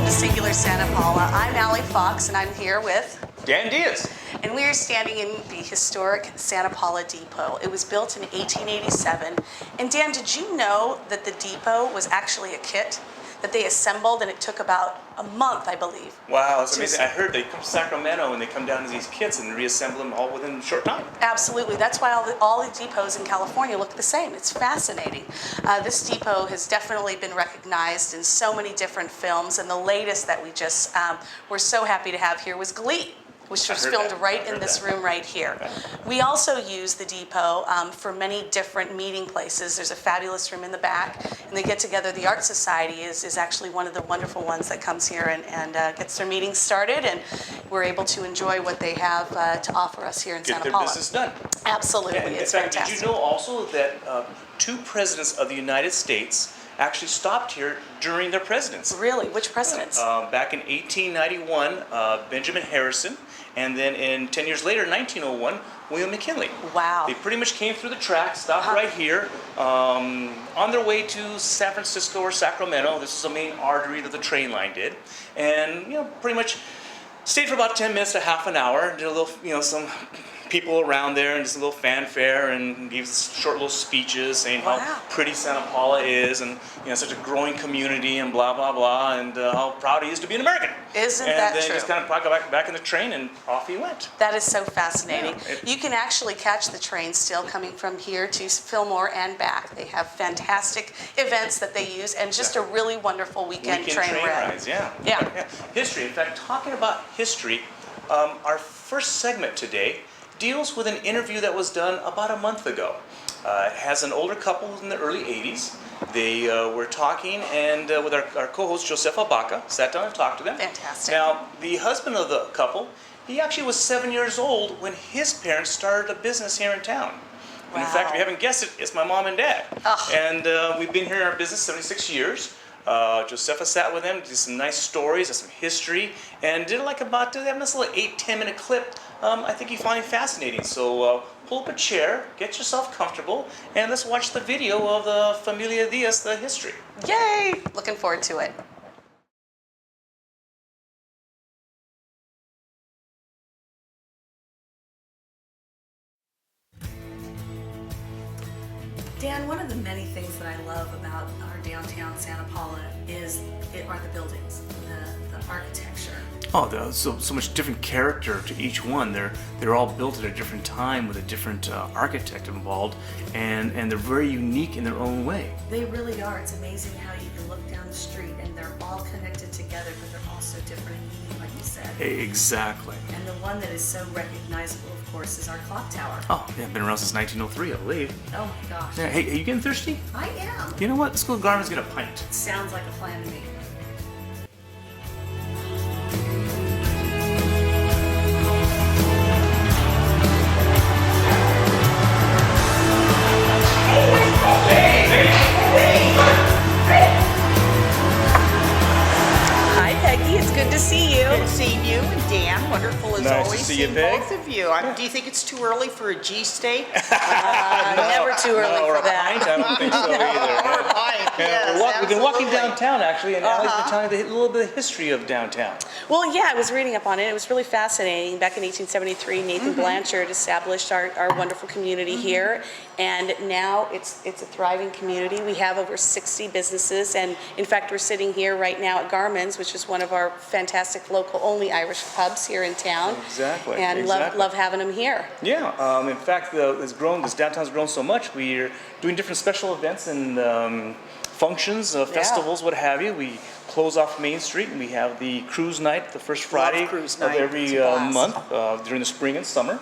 to Singular Santa Paula. I'm Allie Fox, and I'm here with Dan Diaz. And we are standing in the historic Santa Paula Depot. It was built in 1887. And Dan, did you know that the depot was actually a kit that they assembled, and it took about a month, I believe? Wow, that's amazing. I heard they come to Sacramento and they come down to these kits and reassemble them all within a short time. Absolutely. That's why all the depots in California look the same. It's fascinating. This depot has definitely been recognized in so many different films, and the latest that we just were so happy to have here was Glee, which was filmed right in this room right here. We also use the depot for many different meeting places. There's a fabulous room in the back, and they get together. The Art Society is actually one of the wonderful ones that comes here and gets their meetings started, and we're able to enjoy what they have to offer us here in Santa Paula. Get their business done. Absolutely, And it's in fact, fantastic. did you know also that two presidents of the United States actually stopped here during their presidency? Really? Which presidents? Back in 1891, Benjamin Harrison, and then 10 years later, 1901, William McKinley. Wow. They pretty much came through the track, stopped right here, on their way to San Francisco or Sacramento. This is the main artery that the train line did, and pretty much stayed for about 10 minutes to half an hour, did a little, some people around there and just a little fanfare, and gave short little speeches saying how pretty Santa Paula is, and such a growing community, and blah blah blah, and how proud he is to be an American. Isn't that true? And then just kind of got back in the train, and off he went. That is so fascinating. Yeah, you can actually catch the train still coming from here to Fillmore and back. They have fantastic events that they use, and just a really wonderful weekend train ride. Rides, yeah. History. In fact, talking about history, our first segment today deals with an interview that was done about a month ago. It has an older couple in the early 80s. They were talking, and with our co-host Josefa Baca, sat down and talked to them. Fantastic. Now, the husband of the couple, he actually was 7 years old when his parents started a business here in town. And in fact, if you haven't guessed it, it's my mom and dad. And we've been here in our business 76 years. Josefa sat with them, did some nice stories, some history, and did like about having this little 8-10 minute clip. I think you find it fascinating. So pull up a chair, get yourself comfortable, and let's watch the video of the Familia Diaz, the history. Yay! Looking forward to it. Dan, one of the many things that I love about our downtown Santa Paula are the buildings, the architecture. Oh, there's so much different character to each one. They're all built at a different time with a different architect involved, and they're very unique in their own way. They really are. It's amazing how you can look down the street and they're all connected together, but they're all so different in meaning, like you said. Exactly. And the one that is so recognizable, of course, is our clock tower. Oh, yeah, been around since 1903, I believe. Oh my gosh. Yeah, hey, are you getting thirsty? I am. You know what? Let's go to Garvin's get a pint. Sounds like a plan to me. Hi, Peggy. It's good to see you. Good to see you and Dan. Wonderful as Nice to always. see you, seeing Peg. both of you. Do you think it's too early for a G steak? Never too early or for a that. pint? I don't think so either. Or pint, Yeah, yes, we've been walking absolutely. downtown, actually, and Allie's been telling a little bit of history of downtown. Well, yeah, I was reading up on it. It was really fascinating. Back in 1873, Nathan Blanchard established our wonderful community here, and now it's a thriving community. We have over 60 businesses, and in fact, we're sitting here right now at Garmin's, which is one of our fantastic local-only Irish pubs here in town. Exactly. And exactly. love having them here. Yeah, in fact, this downtown's grown so much. We're doing different special events and functions, festivals, what have you. We close off Main Street, and we have the cruise night, the first Friday cruise of night. every It's a blast. month during the spring and summer.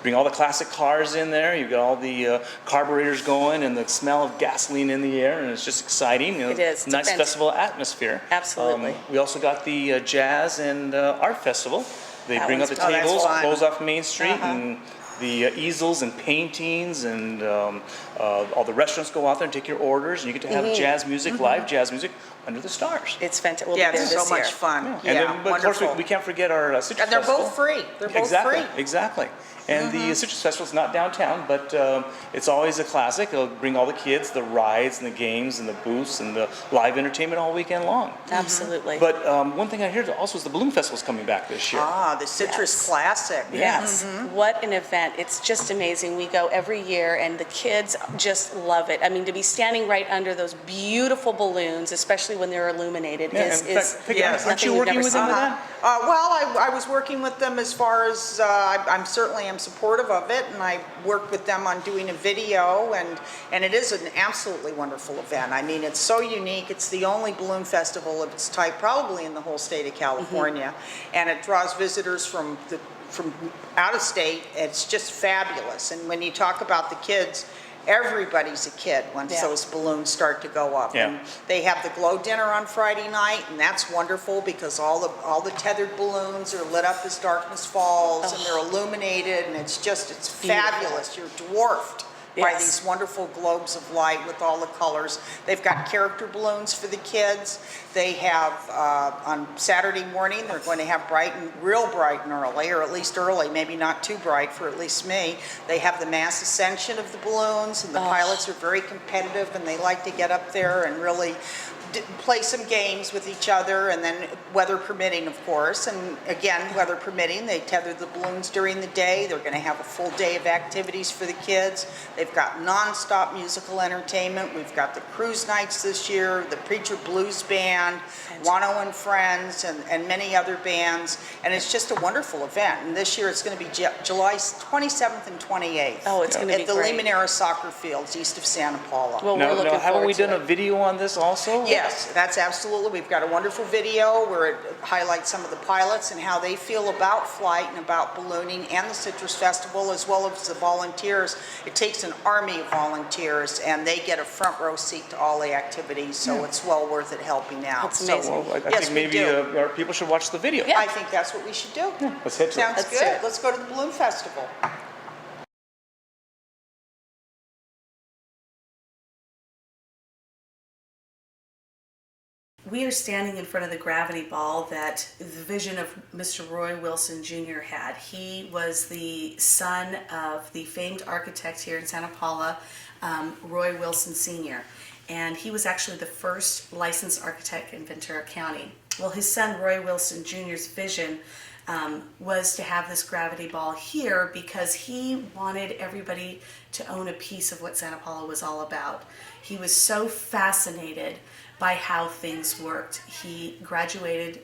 Bring all the classic cars in there. You've got all the carburetors going and the smell of gasoline in the air, and it's just exciting. It is. It's Nice festival atmosphere. Absolutely. We also got the Jazz and Art Festival. They That bring out one's the fun. Oh, that's tables, fun. close off Main Street, and the easels and paintings, and all the restaurants go out there and take your orders, and you get to have jazz music, live jazz music under the stars. It's fantastic. We'll Yeah, be there it's this so much year. fun. And Yeah, then, but of course, wonderful. we can't forget our Citrus And they're Festival. both free. They're both Exactly, free. exactly. And the Citrus Festival is not downtown, but it's always a classic. It'll bring all the kids, the rides and the games and the booths and the live entertainment all weekend long. Absolutely. But one thing I hear also is the Balloon Festival is coming back this year. Ah, the Citrus Yes. Classic. Yes, what an event. It's just amazing. We go every year and the kids just love it. I mean, to be standing right under those beautiful balloons, especially when they're illuminated, Yeah, is in fact, Peggy, yes. aren't nothing you we've working never with seen. them with that? Well, I was working with them as far as I'm certainly am supportive of it, and I worked with them on doing a video, and it is an absolutely wonderful event. I mean, it's so unique. It's the only balloon festival of its type, probably in the whole state of California, and it draws visitors from out of state. It's just fabulous. And when you talk about the kids, everybody's a kid once Yeah. those balloons start to go up. Yeah. And they have the glow dinner on Friday night, and that's wonderful because all the tethered balloons are lit up as darkness falls, and they're illuminated, and it's Beautiful. fabulous. You're dwarfed by Yes. these wonderful globes of light with all the colors. They've got character balloons for the kids. They have, on Saturday morning, they're going to have real bright and early, or at least early, maybe not too bright for at least me. They have the mass ascension of the balloons, and the pilots are very competitive, and they like to get up there and really play some games with each other, and then weather permitting, of course. And again, weather permitting, they tether the balloons during the day. They're going to have a full day of activities for the kids. They've got nonstop musical entertainment. We've got the cruise nights this year, the Preacher Blues Band, Wano and Friends, and many other bands. And it's just a wonderful event. And this year it's going to be July 27th and 28th. Oh, it's going to be at the great. Limonera Soccer Fields east of Santa Paula. Well, we're looking Now, haven't forward we to done it. a video on this also? Yes, that's absolutely. We've got a wonderful video where it highlights some of the pilots and how they feel about flight and about ballooning and the Citrus Festival, as well as the volunteers. It takes an army of volunteers, and they get a front row seat to all the activities, so it's well worth it helping out. That's amazing. Well, I Yes, think we maybe do. our people should watch the video. Yeah. I think that's what we should do. Let's head to it. Sounds Let's do good. it. Let's go to the Balloon Festival. We are standing in front of the gravity ball that the vision of Mr. Roy Wilson Jr. had. He was the son of the famed architect here in Santa Paula, Roy Wilson Sr. And he was actually the first licensed architect in Ventura County. Well, his son Roy Wilson Jr.'s vision was to have this gravity ball here because he wanted everybody to own a piece of what Santa Paula was all about. He was so fascinated by how things worked. He graduated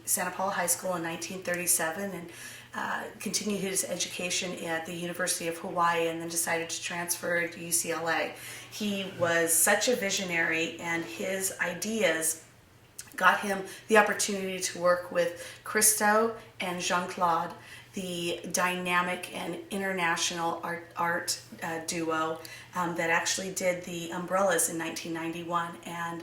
Santa Paula High School in 1937 and continued his education at the University of Hawaii, and then decided to transfer to UCLA. He was such a visionary, and his ideas got him the opportunity to work with Christo and Jean-Claude, the dynamic and international art duo that actually did the umbrellas in 1991. And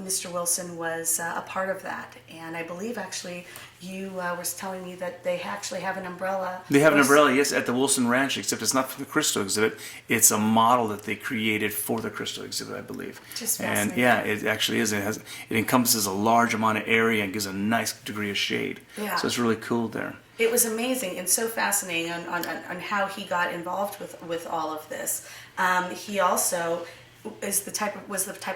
Mr. Wilson was a part of that. And I believe actually you was telling me that they actually have an umbrella. They have an umbrella, yes, at the Wilson Ranch, except it's not for the Crystal exhibit. It's a model that they created for the Crystal exhibit, I believe. Just and fascinating. yeah, it actually is. It encompasses a large amount of area and gives a nice degree of shade. Yeah. So it's really cool there. It was amazing and so fascinating on how he got involved with all of this. He also was the type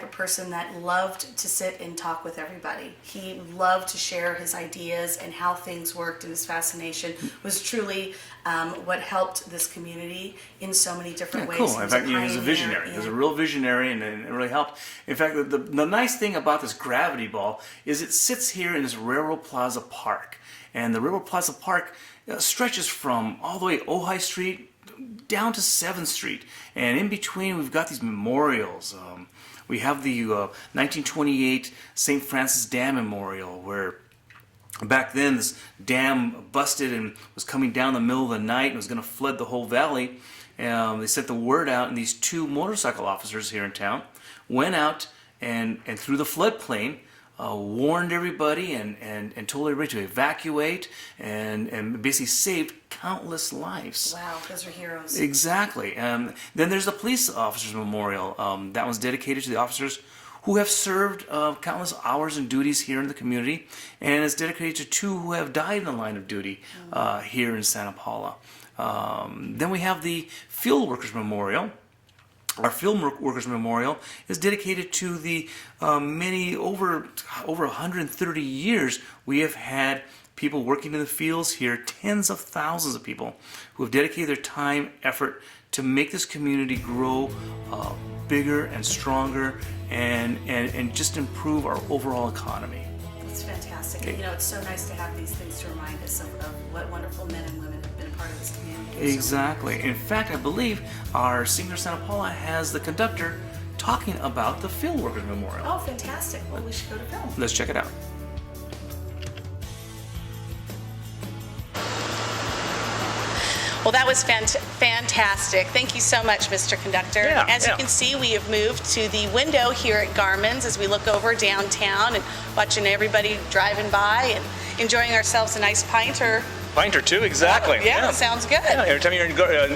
of person that loved to sit and talk with everybody. He loved to share his ideas and how things worked, and his fascination was truly what helped this community in so many different ways. Cool. He In was fact, he was a pioneer, visionary. He was a and- real visionary, and it really helped. In fact, the nice thing about this gravity ball is it sits here in this Railroad Plaza Park. And the Railroad Plaza Park stretches from all the way Ojai Street down to 7th Street. And in between, we've got these memorials. We have the 1928 St. Francis Dam Memorial, where back then this dam busted and was coming down the middle of the night and was going to flood the whole valley. They sent the word out, and these two motorcycle officers here in town went out and through the floodplain warned everybody and told everybody to evacuate and basically saved countless lives. Wow, those are heroes. Exactly. Then there's the Police Officers Memorial. That one's dedicated to the officers who have served countless hours and duties here in the community, and it's dedicated to 2 who have died in the line of duty here in Santa Paula. Then we have the Field Workers Memorial. Our Field Workers Memorial is dedicated to the many, over 130 years we have had people working in the fields here, tens of thousands of people who have dedicated their time, effort to make this community grow bigger and stronger and just improve our overall economy. That's fantastic. You know, it's so nice to have these things to remind us of what wonderful men and women have been a part of this community. Exactly. In fact, I believe our Senior Santa Paula has the conductor talking about the Field Workers Memorial. Oh, fantastic. Well, we should go to film. Let's check it out. Well, that was fantastic. Thank you so much, Mr. Conductor. Yeah, As you can see, we have moved to the window here at Garmin's as we look over downtown and watching everybody driving by and enjoying ourselves a nice pint or... Pint or 2, exactly. Yeah, sounds good. Yeah, every time you're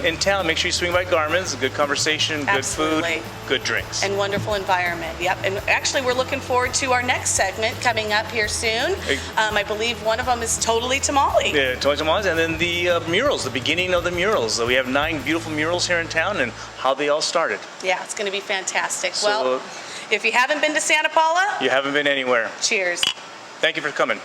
in town, make sure you swing by Garmin's. Good conversation, good Absolutely. food, good drinks. And wonderful environment. Yep. And actually, we're looking forward to our next segment coming up here soon. I believe one of them is Totally Tamale. Yeah, Totally Tamales, and then the murals, the beginning of the murals. So we have 9 beautiful murals here in town and how they all started. Yeah, it's going to be fantastic. So, well, if you haven't been to Santa Paula, you haven't been anywhere. cheers. Thank you for coming.